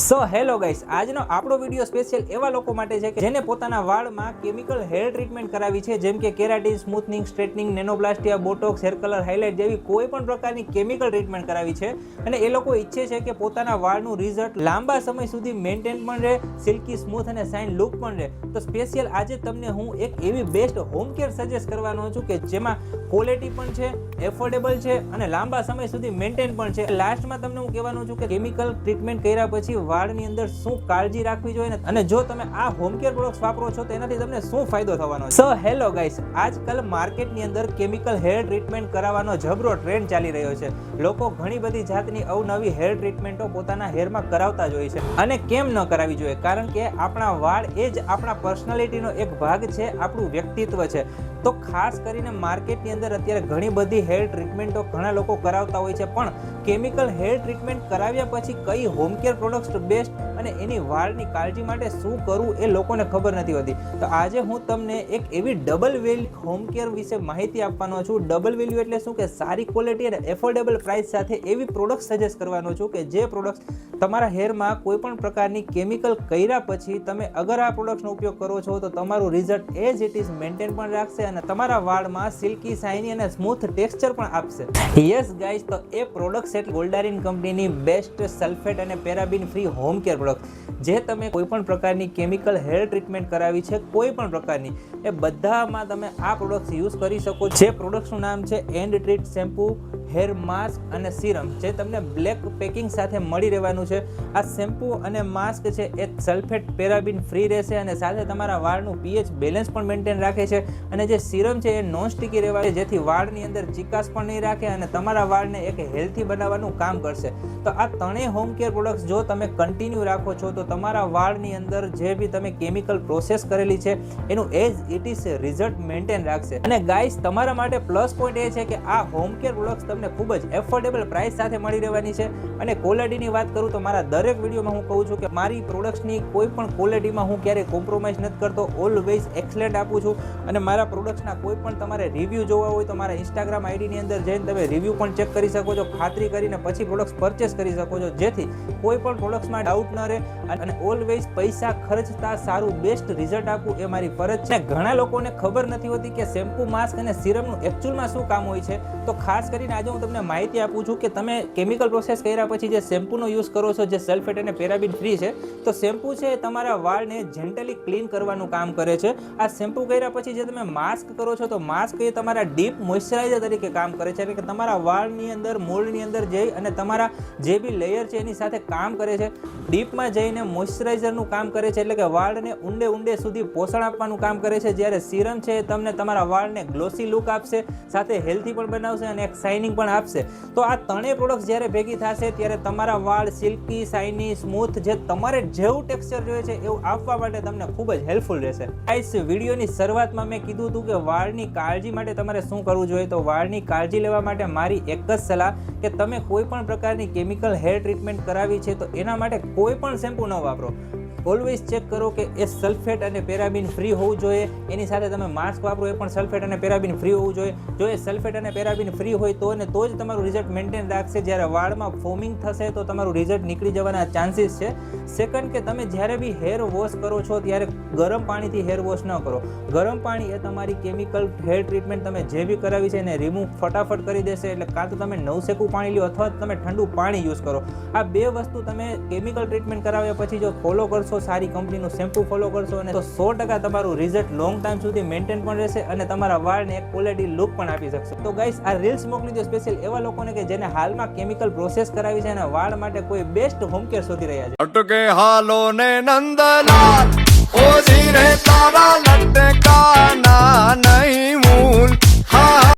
So hello guys, આજનો આપણો video special એવા લોકો માટે છે કે જેને પોતાના વાળમાં કેમિકલ હેર ટ્રીટમેન્ટ કરાવી છે, જેમ કે keratin, smoothening, straightening, nanoplastia, Botox, hair colour, highlight જેવી કોઈ પણ પ્રકારની કેમિકલ ટ્રીટમેન્ટ કરાવી છે અને એ લોકો ઈચ્છે છે કે પોતાના વાળનું રિઝલ્ટ લાંબા સમય સુધી મેન્ટેન પણ રહે, સિલ્કી, સ્મૂથ અને શાઇન લુક પણ રહે. તો સ્પેશિયલ આજે તમને હું એક એવી બેસ્ટ હોમ કેર સજેસ્ટ કરવાનો છું કે જેમાં ક્વોલિટી પણ છે, એફોર્ડેબલ છે અને લાંબા સમય સુધી મેન્ટેન પણ છે. લાસ્ટમાં તમને હું કહેવાનું છું કે કેમિકલ ટ્રીટમેન્ટ કર્યા પછી વાળની અંદર શું કાળજી રાખવી જોઈએ અને જો તમે આ હોમ કેર પ્રોડક્ટ્સ વાપરો છો તો એનાથી તમને શું ફાયદો થવાનો છે. સો હેલો ગાઈસ, આજકાલ માર્કેટની અંદર કેમિકલ હેર ટ્રીટમેન્ટ કરાવવાનો જબરો ટ્રેન્ડ ચાલી રહ્યો છે. લોકો ઘણી બધી જાતની અવનવી હેર ટ્રીટમેન્ટો પોતાના હેરમાં કરાવતા જ હોય છે અને કેમ ન કરાવી જોઈએ, કારણ કે આપણા વાળ એ જ આપણા પર્સનાલિટીનો એક ભાગ છે, આપણું વ્યક્તિત્વ છે. તો ખાસ કરીને માર્કેટની અંદર અત્યારે ઘણી બધી હેર ટ્રીટમેન્ટો ઘણા લોકો કરાવતા હોય છે, પણ કેમિકલ હેર ટ્રીટમેન્ટ કરાવ્યા પછી કઈ હોમ કેર પ્રોડક્ટ્સ બેસ્ટ અને એની વાળની કાળજી માટે શું કરવું એ લોકોને ખબર નથી હોતી. તો આજે હું તમને એક એવી ડબલ વેલ્યુ હોમ કેર વિશે માહિતી આપવાનો છું. ડબલ વેલ્યુ એટલે શું કે સારી ક્વોલિટી અને એફોર્ડેબલ પ્રાઇસ સાથે એવી પ્રોડક્ટ સજેસ્ટ કરવાનો છું કે જે પ્રોડક્ટ્સ તમારા હેરમાં કોઈ પણ પ્રકારની કેમિકલ કર્યા પછી તમે અગર આ પ્રોડક્ટ્સનો ઉપયોગ કરો છો તો તમારું result as it is maintain પણ રાખશે અને તમારા વાળમાં સિલ્કી, શાઇની અને સ્મૂથ ટેક્સચર પણ આપશે. યસ ગાઈઝ, તો એ પ્રોડક્ટ છે ગોલ્ડારીન કંપનીની બેસ્ટ સલ્ફેટ અને પેરાબિન ફ્રી હોમ કેર પ્રોડક્ટ. જે તમે કોઈ પણ પ્રકારની કેમિકલ હેર ટ્રીટમેન્ટ કરાવી છે, કોઈ પણ પ્રકારની, એ બધામાં તમે આ પ્રોડક્ટ્સ યુઝ કરી શકો. જે પ્રોડક્ટ્સનું નામ છે and treat shampoo, hair mask અને સિરમ, જે તમને બ્લેક પેકિંગ સાથે મળી રહેવાનું છે. આ શેમ્પૂ અને માસ્ક છે એ સલ્ફેટ પેરાબિન ફ્રી રહેશે અને સાથે તમારા વાળનું પીએચ બેલેન્સ પણ મેન્ટેન રાખે છે. અને જે સિરમ છે એ નોન સ્ટિકી રહેવા છે, જેથી વાળની અંદર ચિકાસ પણ નહીં રાખે અને તમારા વાળને એક હેલ્થી બનાવવાનું કામ કરશે. તો આ ત્રણેય હોમ કેર પ્રોડક્ટ્સ જો તમે કન્ટિન્યુ રાખો છો તો તમારા વાળની અંદર જે બી તમે કેમિકલ પ્રોસેસ કરેલી છે એનું as it is result maintain રાખશે. અને ગાઈસ, તમારા માટે પ્લસ પોઈન્ટ એ છે કે આ હોમ કેર પ્રોડક્ટ્સ તમને ખૂબ જ એફોર્ડેબલ પ્રાઇસ સાથે મળી રહેવાની છે. અને ક્વોલિટીની વાત કરું તો મારા દરેક વિડીયોમાં હું કહું છું કે મારી પ્રોડક્ટ્સની કોઈ પણ ક્વોલિટીમાં હું ક્યારેય કોમ્પ્રોમાઇઝ નથી કરતો, ઓલવેઝ એક્સલેન્ટ આપું છું. અને મારા પ્રોડક્ટ્સના કોઈ પણ તમારે રિવ્યૂ જોવા હોય તો મારા ઇન્સ્ટાગ્રામ આઈડીની અંદર જઈને તમે રિવ્યૂ પણ ચેક કરી શકો છો, ખાતરી કરીને પછી પ્રોડક્ટ્સ પરચેસ કરી શકો છો, જેથી કોઈ પણ પ્રોડક્ટ્સમાં ડાઉટ ન રહે. અને ઓલવેઝ પૈસા ખર્ચતા સારું બેસ્ટ રિઝલ્ટ આપવું એ મારી ફરજ છે. ઘણા લોકોને ખબર નથી હોતી કે શેમ્પૂ, માસ્ક અને સિરમનું એકચ્યુઅલમાં શું કામ હોય છે. તો ખાસ કરીને આજે હું તમને માહિતી આપું છું કે તમે કેમિકલ પ્રોસેસ કર્યા પછી જે શેમ્પૂનો યુઝ કરો છો, જે સલ્ફેટ અને પેરાબિન ફ્રી છે, તો શેમ્પૂ છે એ તમારા વાળને જેન્ટલી ક્લીન કરવાનું કામ કરે છે. આ શેમ્પૂ કર્યા પછી જે તમે માસ્ક કરો છો તો માસ્ક એ તમારા ડીપ મોઇશ્ચરાઇઝર તરીકે કામ કરે છે, એટલે કે તમારા વાળની અંદર, મોલ્ડની અંદર જઈ અને તમારા જે બી લેયર છે એની સાથે કામ કરે છે. ડીપમાં જઈને મોઇશ્ચરાઇઝરનું કામ કરે છે, એટલે કે વાળને ઊંડે ઊંડે સુધી પોષણ આપવાનું કામ કરે છે. જ્યારે સિરમ છે એ તમને તમારા વાળને ગ્લોસી લુક આપશે, સાથે હેલ્ધી પણ બનાવશે અને એક શાઇનિંગ પણ આપશે. તો આ ત્રણેય પ્રોડક્ટ્સ જ્યારે ભેગી થશે ત્યારે તમારા વાળ સિલ્કી, શાઇની, સ્મૂથ, જે તમારે જેવું ટેક્સચર જોઈએ છે એવું આપવા માટે તમને ખૂબ જ હેલ્પફુલ રહેશે. ગાઈસ, વિડીયોની શરૂઆતમાં મેં કીધું હતું કે વાળની કાળજી માટે તમારે શું કરવું જોઈએ. તો વાળની કાળજી લેવા માટે મારી એક જ સલાહ કે તમે કોઈ પણ પ્રકારની કેમિકલ હેર ટ્રીટમેન્ટ કરાવી છે તો એના માટે કોઈ પણ શેમ્પૂ ન વાપરો. ઓલવેઝ ચેક કરો કે એ સલ્ફેટ અને પેરાબિન ફ્રી હોવું જોઈએ. એની સાથે તમે માસ્ક વાપરો એ પણ સલ્ફેટ અને પેરાબિન ફ્રી હોવું જોઈએ. જો એ સલ્ફેટ અને પેરાબિન ફ્રી હોય તો જ તમારું રિઝલ્ટ મેન્ટેન રાખશે. જ્યારે વાળમાં ફોમિંગ થશે તો તમારું રિઝલ્ટ નીકળી જવાના ચાન્સીસ છે. સેકન્ડ, કે તમે જ્યારે બી હેર વોશ કરો છો ત્યારે ગરમ પાણીથી હેર વોશ ન કરો. ગરમ પાણી એ તમારી કેમિકલ હેર ટ્રીટમેન્ટ તમે જે બી કરાવી છે એને રિમૂવ ફટાફટ કરી દેશે. એટલે કાં તો તમે નવસેકું પાણી લો અથવા તમે ઠંડુ પાણી યુઝ કરો. આ બે વસ્તુ તમે કેમિકલ ટ્રીટમેન્ટ કરાવ્યા પછી જો ફોલો કરશો, સારી કંપનીનું શેમ્પૂ ફોલો કરશો અને તો 100% તમારું રિઝલ્ટ લોંગ ટાઈમ સુધી મેન્ટેન પણ રહેશે અને તમારા વાળને એક ક્વોલિટી લુક પણ આપી શકશે. તો ગાઈસ, આ રીલ્સ મોકલી દો સ્પેશિયલ એવા લોકોને કે જેને હાલમાં કેમિકલ પ્રોસેસ કરાવી છે અને વાળ માટે કોઈ બેસ્ટ હોમ કેર શોધી રહ્યા છે. અટકે હાલો ને નંદલાલ, ઓ ધીરે તારા લટકાના નહીં મૂલ. હા